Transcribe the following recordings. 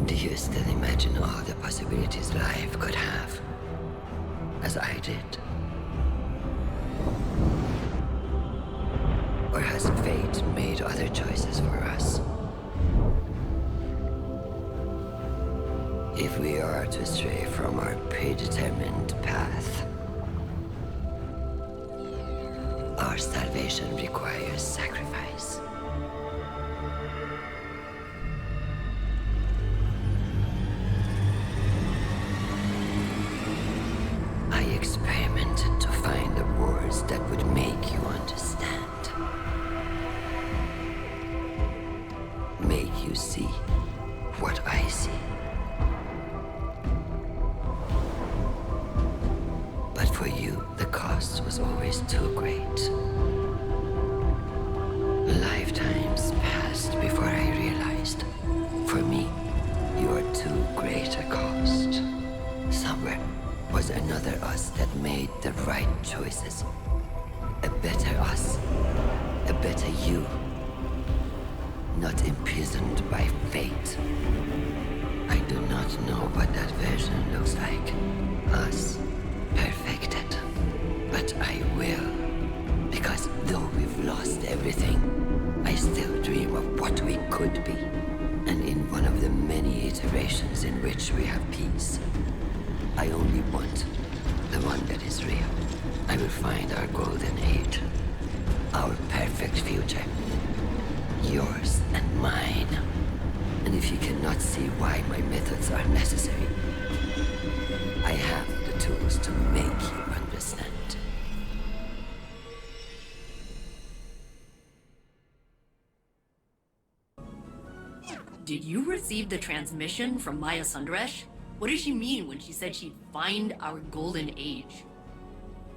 Do you still imagine all the possibilities life could have, as I did? Or has fate made other choices for us? If we are to stray from our predetermined path, our salvation requires sacrifice. I experimented to find the words that would make you understand. Make you see what I see. But for you, the cost was always too great. Lifetimes passed before I realized. For me, you are too great a cost. Somewhere was another us that made the right choices. A better us. A better you. Not imprisoned by fate. I do not know what that version looks like. Us. Perfected. But I will. Because though we've lost everything, I still dream of what we could be. And in one of the many iterations in which we have peace, I only want the one that is real. I will find our golden age. Our perfect future. Yours and mine. And if you cannot see why my methods are necessary, I have the tools to make you understand. Did you receive the transmission from Maya Sundaresh? What did she mean when she said she'd find our golden age?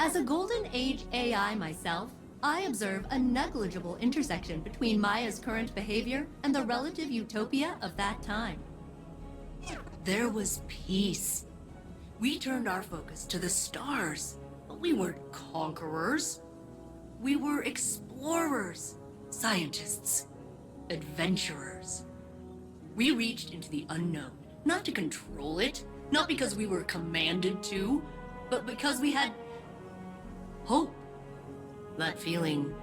As a golden age AI myself, I observe a negligible intersection between Maya's current behavior and the relative utopia of that time. There was peace. We turned our focus to the stars, but we weren't conquerors. We were explorers, scientists, adventurers. We reached into the unknown, not to control it, not because we were commanded to, but because we had hope. That feeling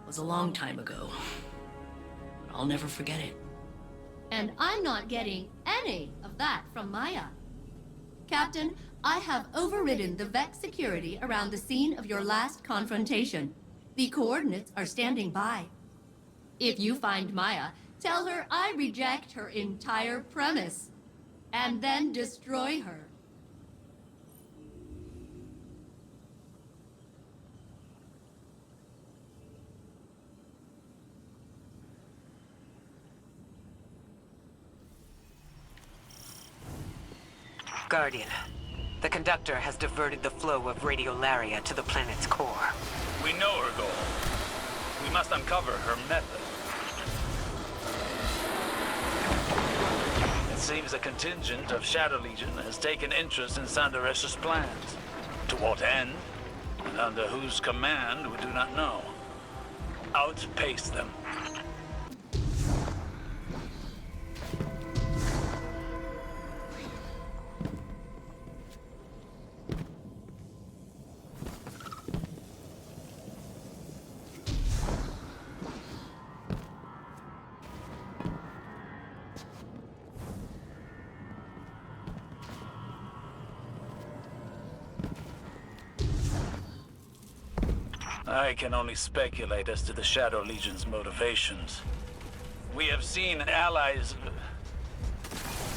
was a long time ago, but I'll never forget it. And I'm not getting any of that from Maya. Captain, I have overridden the Vex security around the scene of your last confrontation. The coordinates are standing by. If you find Maya, tell her I reject her entire premise, and then destroy her. Guardian, the conductor has diverted the flow of radiolaria to the planet's core. We know her goal. We must uncover her method. It seems a contingent of Shadow Legion has taken interest in Sandaresh's plans. To what end, and under whose command, we do not know. Outpace them. I can only speculate as to the Shadow Legion's motivations. We have seen allies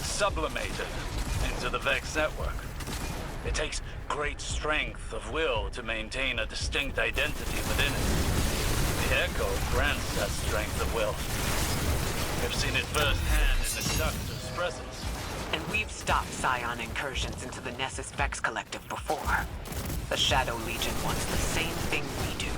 sublimated into the Vex network. It takes great strength of will to maintain a distinct identity within it. The Echo grants that strength of will. We've seen it firsthand in the Conductor's presence. And we've stopped Scion incursions into the Nessus Vex Collective before. The Shadow Legion wants the same thing we do.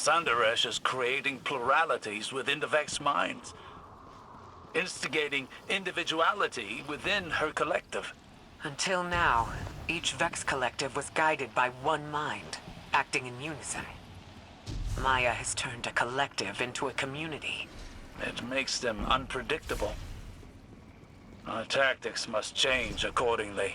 Sandaresh is creating pluralities within the Vex minds, instigating individuality within her collective. Until now, each Vex collective was guided by one mind, acting in unison. Maya has turned a collective into a community. It makes them unpredictable. Our tactics must change accordingly.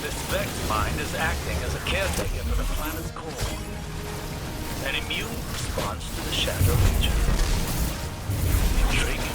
This Vex mind is acting as a caretaker for the planet's core. An immune response to the Shadow Legion. Intriguing.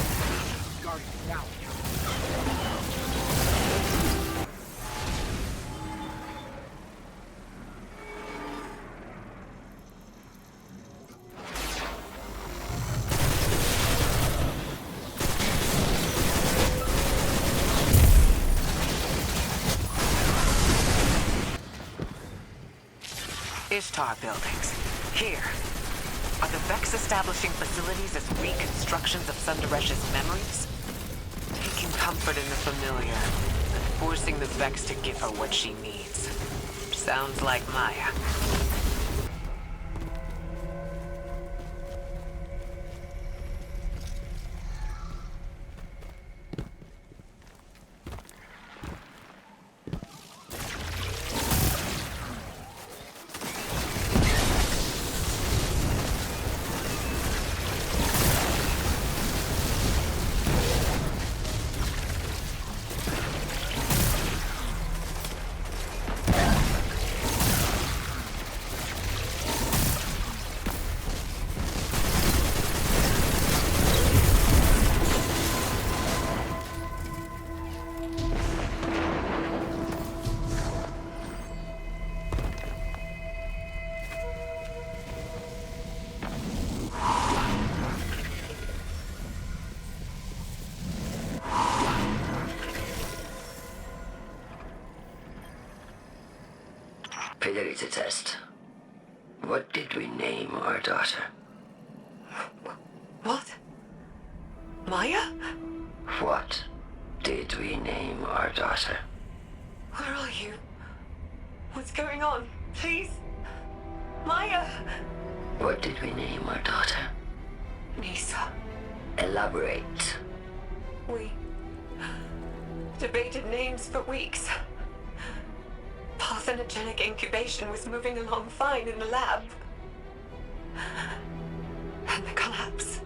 Ishtar buildings. Here. Are the Vex establishing facilities as reconstructions of Sandaresh's memories? Taking comfort in the familiar, and forcing the Vex to give her what she needs. Sounds like Maya. Fidelity test. What did we name our daughter? What? Maya? What did we name our daughter? Where are you? What's going on? Please? Maya! What did we name our daughter? Nisa. Elaborate. We debated names for weeks. Parthenogenic incubation was moving along fine in the lab. And the collapse.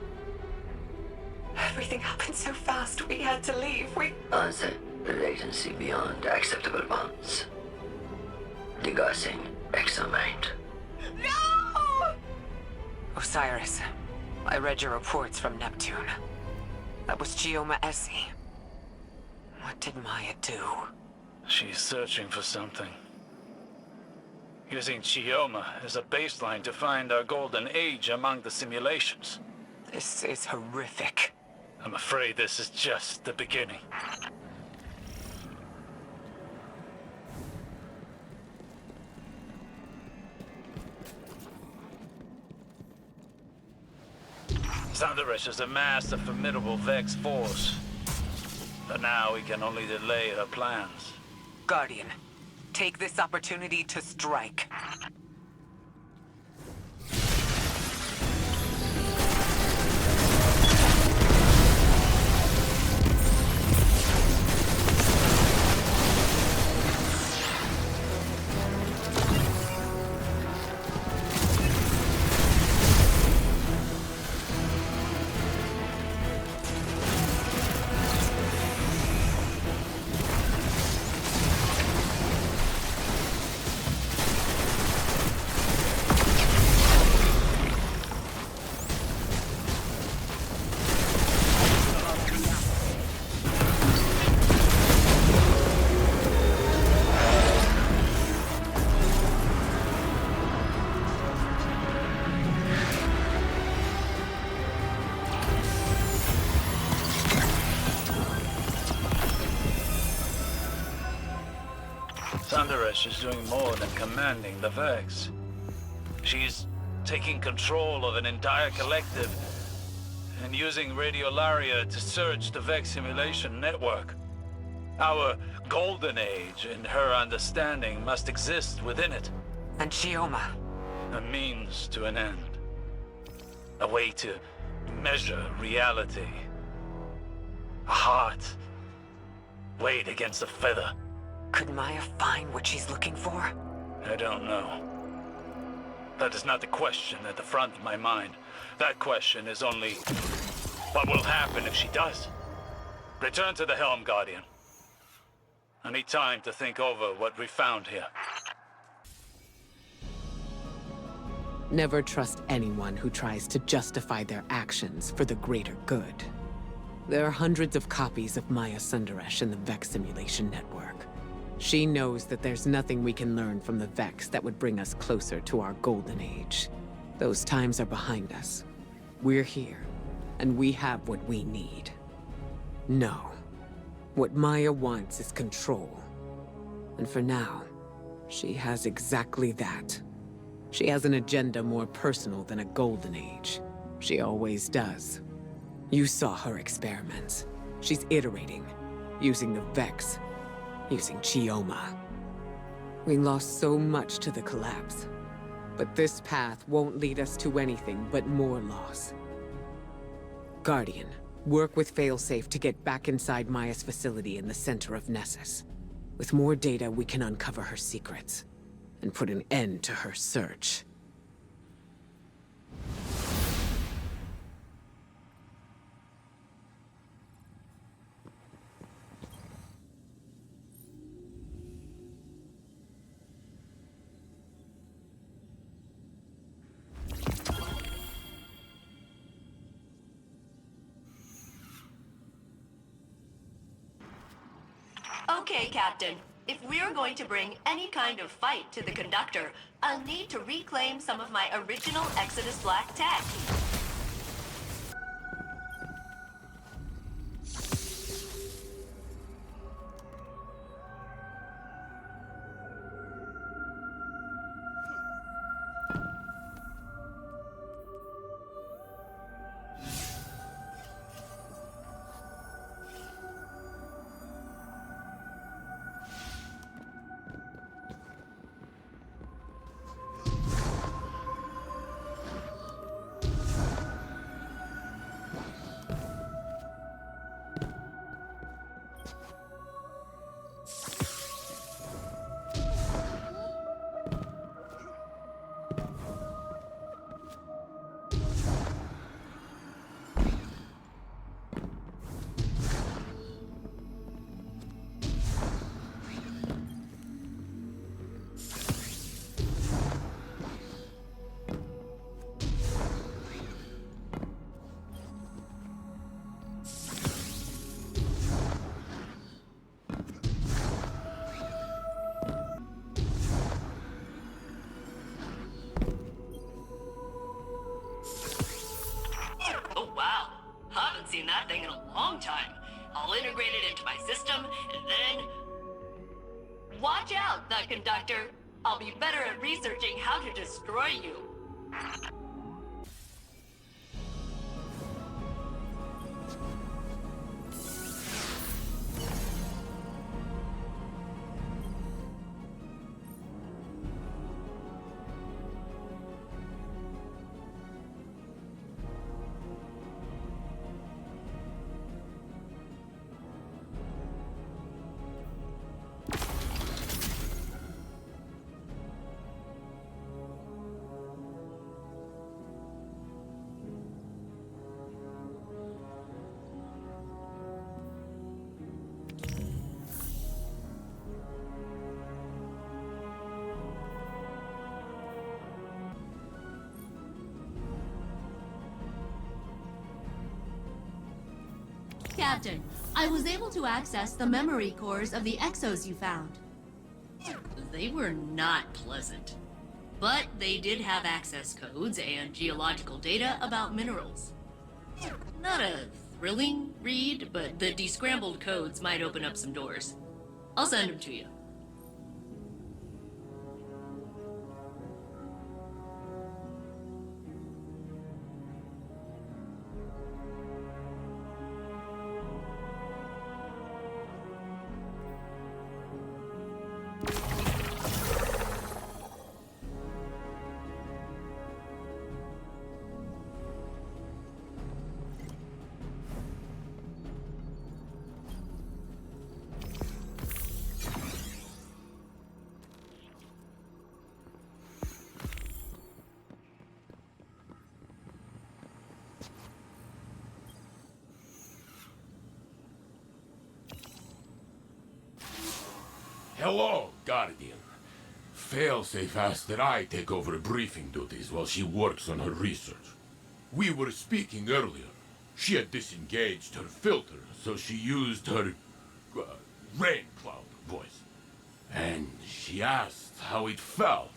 Everything happened so fast, we had to leave. Answer. Latency beyond acceptable bounds. Degaussing exomind. No! Osiris, I read your reports from Neptune. That was Gioma Essie. What did Maya do? She's searching for something. Using Chioma as a baseline to find our golden age among the simulations. This is horrific. I'm afraid this is just the beginning. Sandaresh has amassed a formidable Vex force. But now we can only delay her plans. Guardian, take this opportunity to strike. Sandaresh is doing more than commanding the Vex. She's taking control of an entire collective and using radiolaria to search the Vex simulation network. Our golden age, in her understanding, must exist within it. And Chioma. A means to an end. A way to measure reality. A heart weighed against a feather. Could Maya find what she's looking for? I don't know. That is not the question at the front of my mind. That question is only, what will happen if she does? Return to the helm, Guardian. I need time to think over what we found here. Never trust anyone who tries to justify their actions for the greater good. There are hundreds of copies of Maya Sundaresh in the Vex simulation network. She knows that there's nothing we can learn from the Vex that would bring us closer to our golden age. Those times are behind us. We're here, and we have what we need. No. What Maya wants is control. And for now, she has exactly that. She has an agenda more personal than a golden age. She always does. You saw her experiments. She's iterating, using the Vex, using Chioma. We lost so much to the collapse. But this path won't lead us to anything but more loss. Guardian, work with Failsafe to get back inside Maya's facility in the center of Nessus. With more data, we can uncover her secrets and put an end to her search. Okay, Captain. If we're going to bring any kind of fight to the Conductor, I'll need to reclaim some of my original Exodus Black tech. Oh wow, haven't seen that thing in a long time. I'll integrate it into my system, and then... Watch out, the Conductor! I'll be better at researching how to destroy you. Captain, I was able to access the memory cores of the exos you found. They were not pleasant. But they did have access codes and geological data about minerals. Not a thrilling read, but the descrambled codes might open up some doors. I'll send them to you. Hello, Guardian. Failsafe asked that I take over briefing duties while she works on her research. We were speaking earlier. She had disengaged her filter, so she used her rain cloud voice. And she asked how it felt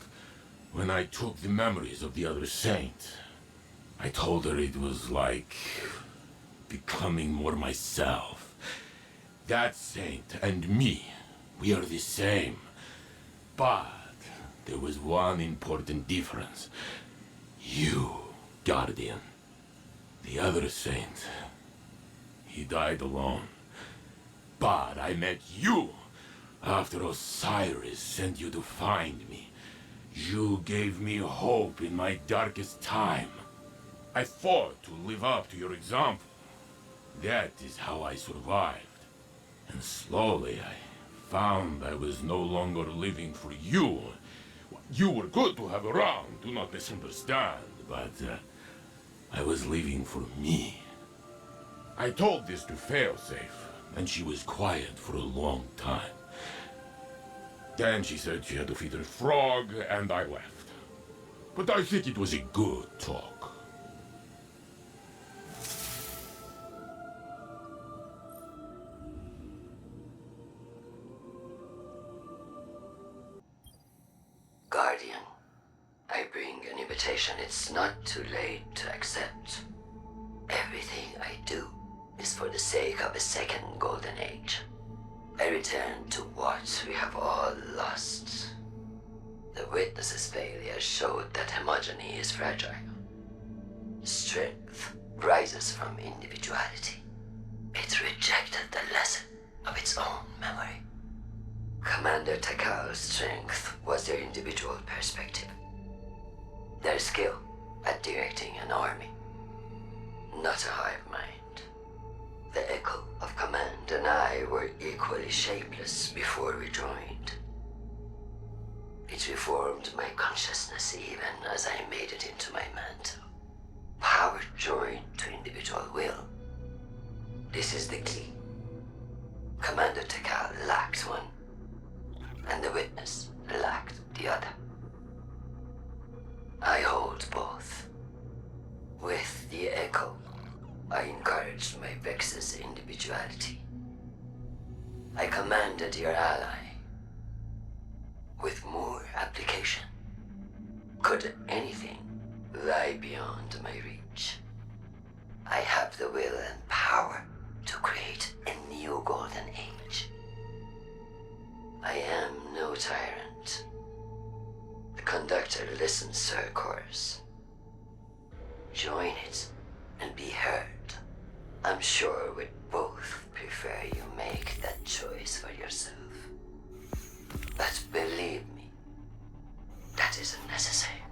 when I took the memories of the other saint. I told her it was like becoming more myself. That saint and me, we are the same. But there was one important difference. You, Guardian. The other saint, he died alone. But I met you after Osiris sent you to find me. You gave me hope in my darkest time. I fought to live up to your example. That is how I survived. And slowly I found I was no longer living for you. You were good to have around, do not misunderstand, but I was living for me. I told this to Failsafe, and she was quiet for a long time. Then she said she had to feed her frog, and I left. But I think it was a good talk. Guardian, I bring an invitation. It's not too late to accept. Everything I do is for the sake of a second golden age. I return to what we have all lost. The Witness's failure showed that homogeny is fragile. Strength rises from individuality. It rejected the lesson of its own memory. Commander Takal's strength was their individual perspective. Their skill at directing an army. Not a hive mind. The echo of command and I were equally shapeless before we joined. It reformed my consciousness even as I made it into my mantle. Power joined to individual will. This is the key. Commander Takal lacked one, and the Witness lacked the other. I hold both. With the echo, I encouraged my Vex's individuality. I commanded your ally. With more application, could anything lie beyond my reach? I have the will and power to create a new golden age. I am no tyrant. The conductor listens to her chorus. Join it and be heard. I'm sure we'd both prefer you make that choice for yourself. But believe me, that isn't necessary.